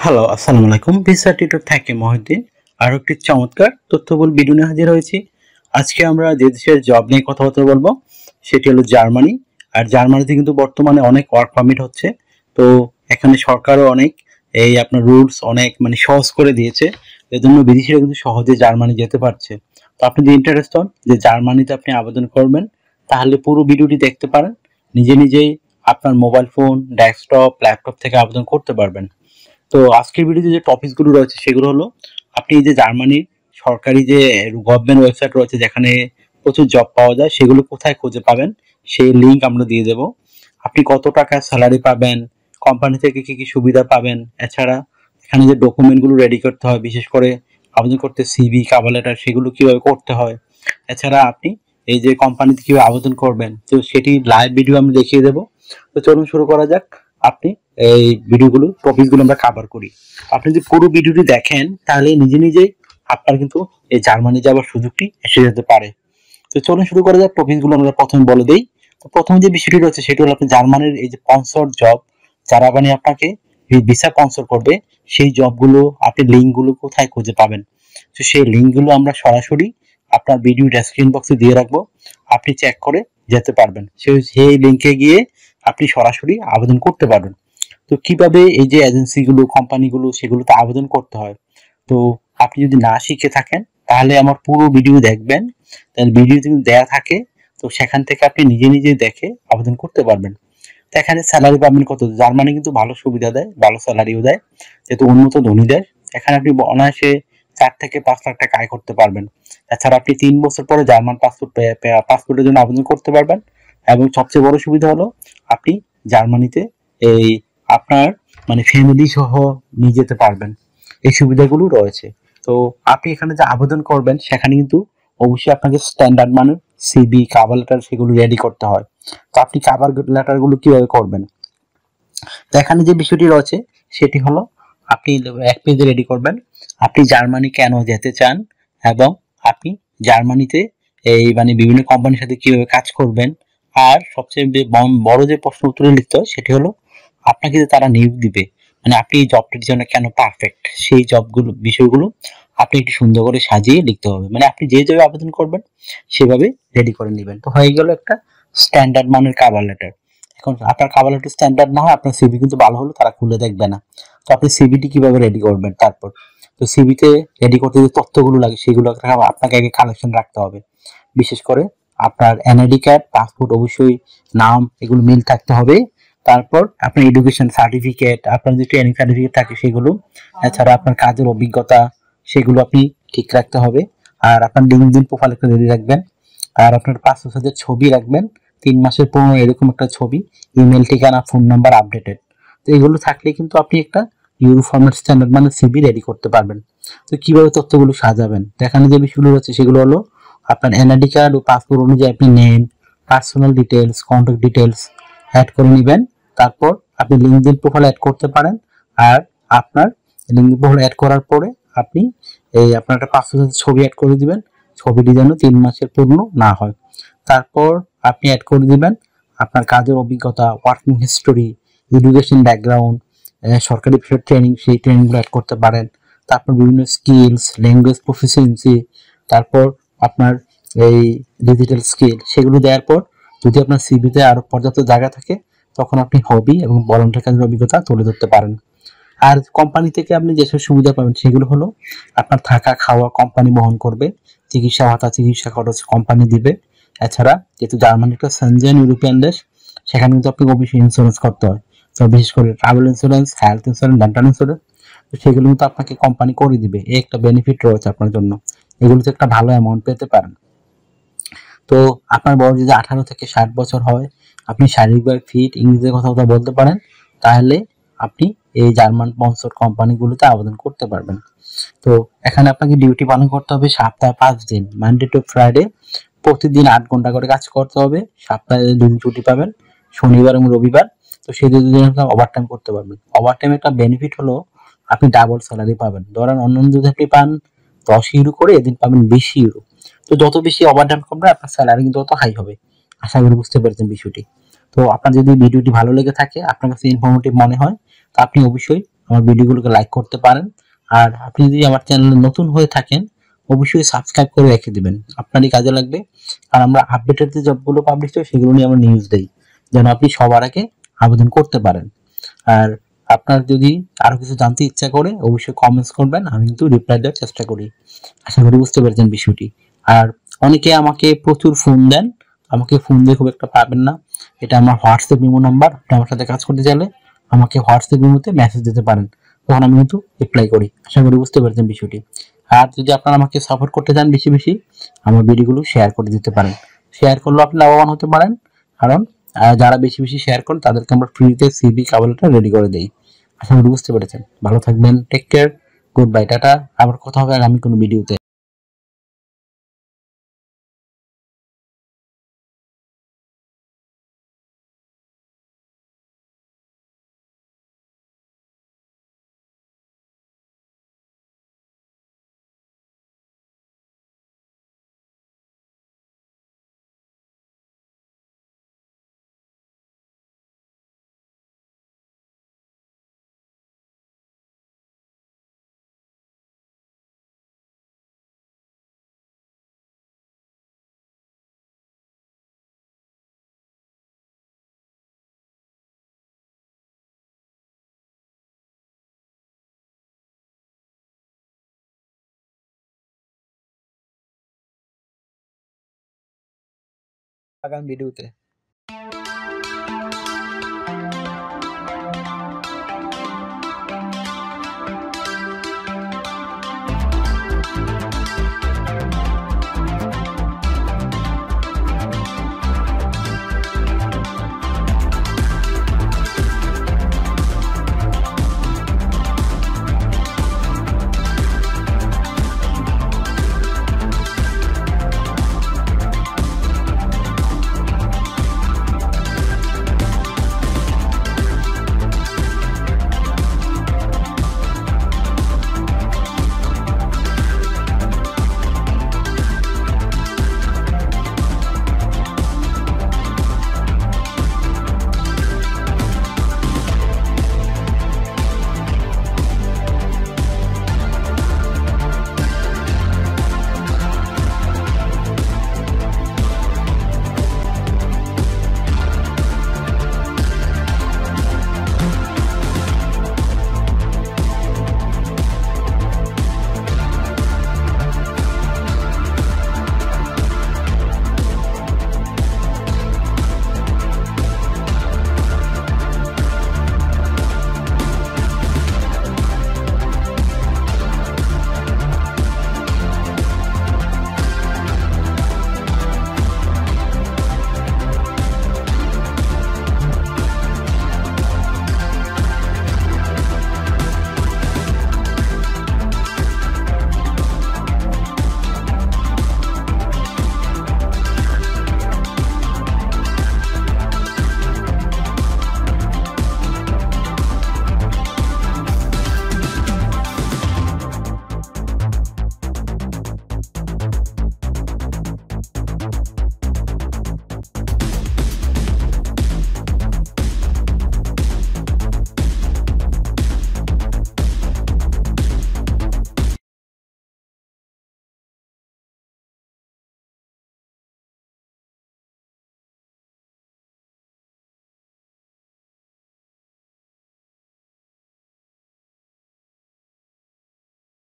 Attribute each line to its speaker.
Speaker 1: Hello, আসসালামু আলাইকুম। Visa tutor থেকে মহিউদ্দিন আরো একটি চমৎকার তথ্যবহুল ভিডিও নিয়ে হাজির হয়েছি। আজকে আমরা যে দেশের জব নিয়ে কথাবার্তা বলবো সেটি হলো জার্মানি। আর জার্মানিতে কিন্তু বর্তমানে অনেক ওয়ার্ক পারমিট হচ্ছে। তো এখানে সরকারও অনেক আপনার রুলস অনেক সহজ করে দিয়েছে। এজন্য বিদেশিরা কিন্তু সহজে জার্মানি যেতে পারছে। তো আপনি যদি ইন্টারেস্ট হন যে জার্মানিতে আপনি আবেদন করবেন, তাহলে পুরো ভিডিওটি দেখতে পারেন। নিজেই আপনার মোবাইল ফোন, ডেস্কটপ, ল্যাপটপ থেকে আবেদন করতে পারবেন। তো আজকের ভিডিওতে যে টপিকসগুলো রয়েছে সেগুলো হলো, আপনি যে জার্মানির সরকারি যে গভর্নমেন্ট ওয়েবসাইট রয়েছে যেখানে প্রচুর জব পাওয়া যায়, সেগুলো কোথায় খুঁজে পাবেন সেই লিঙ্ক আমরা দিয়ে দেব। আপনি কত টাকা স্যালারি পাবেন, কোম্পানি থেকে কি কি সুবিধা পাবেন, এছাড়া এখানে যে ডকুমেন্টগুলো রেডি করতে হয়, বিশেষ করে আবেদন করতে সিভি, কভার লেটার, সেগুলো কিভাবে করতে হয়, এছাড়া আপনি এই যে কোম্পানিতে কিভাবে আবেদন করবেন, তো সেটি লাইভ ভিডিও আমি দেখিয়ে দেবো। তো চলুন শুরু করা যাক। আপনি এই ভিডিওগুলো টপিকগুলো আমরা কভার করি। আপনি যদি পুরো ভিডিওটি দেখেন তাহলে নিজেই আপনার কিন্তু এই জার্মানি যাওয়ার সুযোগটি এসে যেতে পারে। তো চলুন শুরু করা যাক। টপিকগুলো আমরা প্রথমে বলে দেই। তো প্রথমে যে বিষয়টি রয়েছে সেটি হলো, আপনি জার্মানির এই যে স্পন্সর জব, যারা আপনাকে ভিসা স্পন্সর করবে, সেই জবগুলো আপনি লিঙ্কগুলো কোথায় খুঁজে পাবেন। তো সেই লিঙ্কগুলো আমরা সরাসরি আপনার ভিডিও ডেসক্রিপশন বক্সে দিয়ে রাখবো, আপনি চেক করে যেতে পারবেন। সেই লিঙ্কে গিয়ে আপনি সরাসরি আবেদন করতে পারবেন। তো কিভাবে এই যে এজেন্সিগুলো, কোম্পানিগুলো, সেগুলোতে আবেদন করতে হয়, তো আপনি যদি না শিখে থাকেন তাহলে আমার পুরো ভিডিও দেখবেন। তাহলে ভিডিও যদি দেয়া থাকে, তো সেখান থেকে আপনি নিজে দেখে আবেদন করতে পারবেন। তো এখানে স্যালারি পাবেন কত। জার্মানি কিন্তু ভালো সুবিধা দেয়, ভালো স্যালারিও দেয়, যেহেতু উন্নত ধনী দেশ। এখানে আপনি অনায়াসে 4 থেকে 5 লাখ টাকা আয় করতে পারবেন। এছাড়া আপনি 3 বছর পরে জার্মান পাসপোর্টের জন্য আবেদন করতে পারবেন। এবং সবচেয়ে বড় সুবিধা হলো, আপনি জার্মানিতে এই আপনার ফ্যামিলি সহ নিয়ে যেতে পারবেন। এই সুবিধাগুলো রয়েছে। তো আপনি এখানে যে আবেদন করবেন সেখানে কিন্তু অবশ্যই আপনাকে স্ট্যান্ডার্ড মানের সিভি, কভার লেটার, সেগুলো রেডি করতে হয়। তো আপনি কভার লেটার গুলো কিভাবে করবেন, তো এখানে যে বিষয়টি রয়েছে সেটি হলো, আপনি 1 পেজে রেডি করবেন আপনি জার্মানি কেন যেতে চান, এবং আপনি জার্মানিতে এই বিভিন্ন কোম্পানির সাথে কিভাবে কাজ করবেন। আর সবচেয়ে বড় যে প্রশ্ন উত্তরে লিখতে হয় সেটি হলো, আপনাকে যে তারা নিয়োগ দিবে, আপনি এই জবটির জন্য কেন পারফেক্ট, সেই জবগুলো বিষয়গুলো আপনি একটু সুন্দর করে সাজিয়ে লিখতে হবে। আপনি যে জবে আবেদন করবেন সেভাবে রেডি করে নেবেন। তো হয়ে গেল একটা স্ট্যান্ডার্ড মানের কভার লেটার। এখন আপনার কভার লেটার স্ট্যান্ডার্ড না হয়, আপনার সিভি কিন্তু ভালো হলো তারা খুলে দেখবে না। তো আপনি সিভিটি কিভাবে রেডি করবেন, তারপর তো সিভিতে রেডি করতে যে তথ্যগুলো লাগে সেগুলো আপনাকে আগে কালেকশন রাখতে হবে। বিশেষ করে আপনার এনআইডি কার্ড, পাসপোর্ট, অবশ্যই নাম, এগুলো মিল থাকতে হবে। তারপর আপনার এডুকেশন সার্টিফিকেট, আপনার যে ট্রেনিং সার্টিফিকেট থাকে সেগুলো, এছাড়া আপনার কাজের অভিজ্ঞতা, সেগুলো আপনি ঠিক রাখতে হবে। আর আপনার লিঙ্কডিন প্রোফাইল একটা রেডি রাখবেন। আর আপনার পাসপোর্ট সাইজের ছবি রাখবেন, 3 মাসের পুরনো এরকম একটা ছবি, ইমেল ঠিকানা, ফোন নাম্বার আপডেটেড। তো এগুলো থাকলে কিন্তু আপনি একটা euro format standard CV ready করতে পারবেন। তো কিভাবে তথ্যগুলো সাজাবেন, দেখানো যে বিষয়গুলো রয়েছে সেগুলো হলো, আপনার এনআইডি কার্ড ও পাসপোর্ট অনুযায়ী আপনি name, personal details, contact details add করে নেবেন। তারপর আপনি লিঙ্কডিন প্রোফাইল অ্যাড করতে পারেন। আর আপনার লিঙ্কডিন প্রোফাইল অ্যাড করার পরে আপনি আপনার একটা পাসপোর্ট ছবি অ্যাড করে দিবেন, ছবিটি যেন 3 মাসের পুরনো না হয়। তারপর আপনি অ্যাড করে দিবেন আপনার কাজের অভিজ্ঞতা, ওয়ার্কিং হিস্টোরি, এডুকেশন ব্যাকগ্রাউন্ড, সরকারি ট্রেনিং, সেই ট্রেনিংগুলো অ্যাড করতে পারেন। তারপর বিভিন্ন স্কিলস, ল্যাঙ্গুয়েজ প্রফিসিয়েন্সি, তারপর আপনার এই ডিজিটাল স্কিল, সেগুলো দেওয়ার পর যদি আপনার সিভিতে আরো পর্যাপ্ত জায়গা থাকে, তখন আপনি হবি এবং ভলান্টিয়ার কাজের অভিজ্ঞতা তুলে ধরতে পারেন। আর কোম্পানি থেকে আপনি যেসব সুবিধা পাবেন সেগুলো হলো, আপনার থাকা খাওয়া কোম্পানি বহন করবে, চিকিৎসা ভাতা, চিকিৎসা খরচ কোম্পানি দিবে। এছাড়া যেহেতু জার্মানি একটা সেনজেন ইউরোপিয়ান দেশ, সেখানে কিন্তু আপনি অবশ্যই ইন্স্যুরেন্স করতে হয়। তো বিশেষ করে travel insurance, health insurance, dental insurance, তো সেগুলো কিন্তু আপনাকে কোম্পানি করে দিবে। এই একটা বেনিফিট রয়েছে আপনার জন্য, এগুলোতে একটা ভালো অ্যামাউন্ট পেতে পারেন। তো আপনার বয়স যদি 18 থেকে 60 বছর হয়, আপনি শারীরিকভাবে ফিট, ইংরেজিতে কথা বলতে পারেন, তাহলে আপনি এই জার্মান স্পন্সর কোম্পানিগুলোতে আবেদন করতে পারবেন। তো এখানে আপনাকে ডিউটি পালন করতে হবে সপ্তাহে 5 দিন, মানডে টু ফ্রাইডে, প্রতিদিন 8 ঘন্টা করে কাজ করতে হবে। সপ্তাহে 2 দিন ছুটি পাবেন, শনিবার এবং রবিবার। তো সেই 2 দিন আপনি ওভারটাইম করতে পারবেন। ওভারটাইম একটা বেনিফিট হলো, আপনি ডাবল স্যালারি পাবেন। ধরেন অন্যান্য যদি আপনি পান 10 ইউরো করে, এদিন পাবেন 20 ইউরো। তো যত বেশি ওভারটাইম করবেন আপনার স্যালারি কিন্তু তত হাই হবে। আশা করি বুঝতে পেরেছেন বিষয়টি। তো আপনার যদি ভিডিওটি ভালো লেগে থাকে, আপনার কাছে ইনফরমেটিভ মনে হয়, তো আপনি অবশ্যই আমার ভিডিওগুলোকে লাইক করতে পারেন। আর আপনি যদি আমার চ্যানেলে নতুন হয়ে থাকেন অবশ্যই সাবস্ক্রাইব করে রেখে দিবেন, আপনারই কাজে লাগবে। আর আমরা আপডেটেড যে জবগুলো পাবলিশ হয় সেগুলো নিয়ে আমরা নিউজ দেই, যেন আপনি সবার আগে আবেদন করতে পারেন। আর আপনার যদি আরো কিছু জানতে ইচ্ছা করে অবশ্যই কমেন্টস করবেন, আমি কিন্তু রিপ্লাই দেওয়ার চেষ্টা করি। আশা করি বুঝতে পেরেছেন বিষয়টি। আর অনেকে আমাকে প্রচুর ফোন দেন, আমাকে ফোন দিয়ে খুব একটা পাবেন না। এটা আমার হোয়াটসঅ্যাপ ইমো নাম্বার, আপনি আমার সাথে কাজ করতে চাইলে আমাকে হোয়াটসঅ্যাপ ইমোতে মেসেজ দিতে পারেন, তখন আমি কিন্তু রিপ্লাই করি। আশা করি বুঝতে পেরেছেন বিষয়টি। আর যদি আপনারা আমাকে সাপোর্ট করতে চান বেশি বেশি, আমার ভিডিওগুলো শেয়ার করে দিতে পারেন। শেয়ার করলেও আপনি লাভবান হতে পারেন, কারণ যারা বেশি বেশি শেয়ার করেন তাদেরকে আমরা ফ্রিতে সিভি কাবলটা রেডি করে দেই। আশা করি বুঝতে পেরেছেন। ভালো থাকবেন, টেক কেয়ার, গুড বাই, টাটা। আবার কথা হবে আগামী কোনো ভিডিওতে। আগামী ভিডিওতে।